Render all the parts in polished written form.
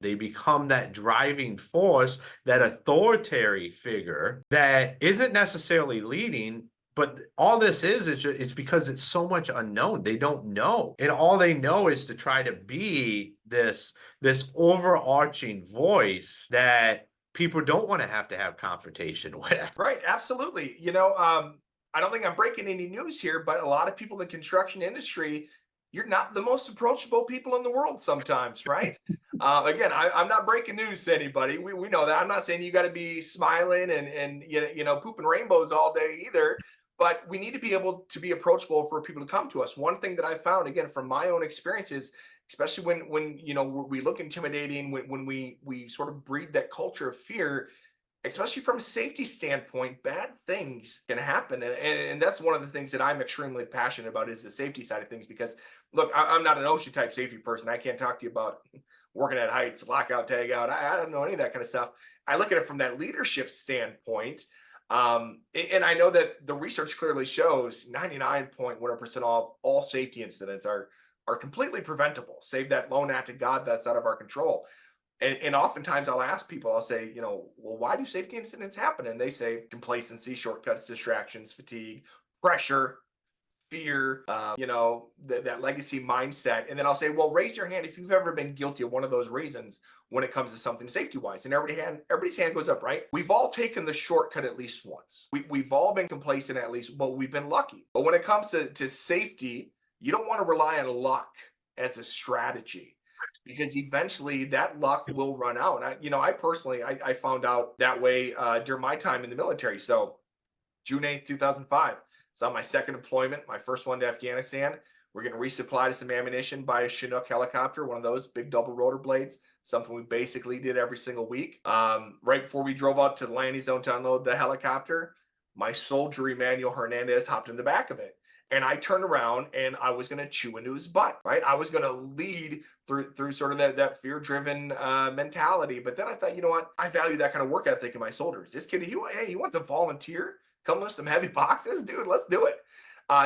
They become that driving force, that authoritarian figure that isn't necessarily leading, but all this is it's because it's so much unknown. They don't know. And all they know is to try to be this overarching voice that people don't want to have confrontation with. Right, absolutely. I don't think I'm breaking any news here, but a lot of people in the construction industry, you're not the most approachable people in the world sometimes, right? Again, I'm not breaking news to anybody. We know that. I'm not saying you got to be smiling and pooping rainbows all day either. But we need to be able to be approachable for people to come to us. One thing that I found, again, from my own experiences, especially when we look intimidating, when we sort of breed that culture of fear, especially from a safety standpoint, bad things can happen. And that's one of the things that I'm extremely passionate about is the safety side of things. Because look, I'm not an OSHA type safety person. I can't talk to you about working at heights, lockout, tag out. I don't know any of that kind of stuff. I look at it from that leadership standpoint. And I know that the research clearly shows 99.1% of all safety incidents are completely preventable, save that lone act of God that's out of our control. And oftentimes I'll ask people, I'll say, well, why do safety incidents happen? And they say complacency, shortcuts, distractions, fatigue, pressure, fear, that legacy mindset. And then I'll say, well, raise your hand if you've ever been guilty of one of those reasons when it comes to something safety wise. And everybody's hand goes up, right? We've all taken the shortcut at least once. We've all been complacent at least, but we've been lucky. But when it comes to safety, you don't want to rely on luck as a strategy because eventually that luck will run out. And I personally, I found out that way during my time in the military. So June 8th, 2005. It's on my second deployment, my first one to Afghanistan. We're getting resupplied to some ammunition by a Chinook helicopter, one of those big double rotor blades, something we basically did every single week. Right before we drove out to the landing zone to unload the helicopter, my soldier Emmanuel Hernandez hopped in the back of it. And I turned around and I was going to chew into his butt, right? I was going to lead through sort of that fear-driven mentality. But then I thought, you know what? I value that kind of work ethic in my soldiers. This kid, he wants to volunteer, come with some heavy boxes, dude. Let's do it.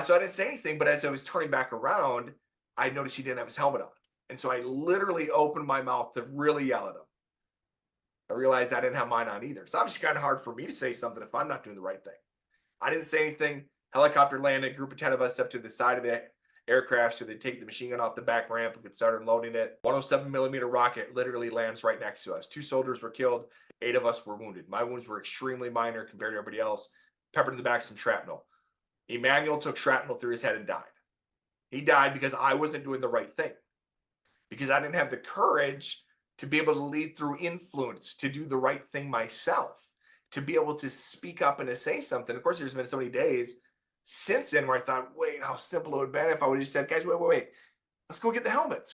So I didn't say anything, but as I was turning back around, I noticed he didn't have his helmet on. And so I literally opened my mouth to really yell at him. I realized I didn't have mine on either. It's obviously kind of hard for me to say something if I'm not doing the right thing. I didn't say anything. Helicopter landed, a group of 10 of us up to the side of the aircraft so they take the machine gun off the back ramp and could start unloading it. 107 millimeter rocket literally lands right next to us. 2 soldiers were killed, 8 of us were wounded. My wounds were extremely minor compared to everybody else. Peppered in the back some shrapnel. Emmanuel took shrapnel through his head and died. He died because I wasn't doing the right thing. Because I didn't have the courage to be able to lead through influence, to do the right thing myself, to be able to speak up and to say something. Of course, there's been so many days since then where I thought, wait, how simple it would have been if I would have just said, guys, wait, let's go get the helmets.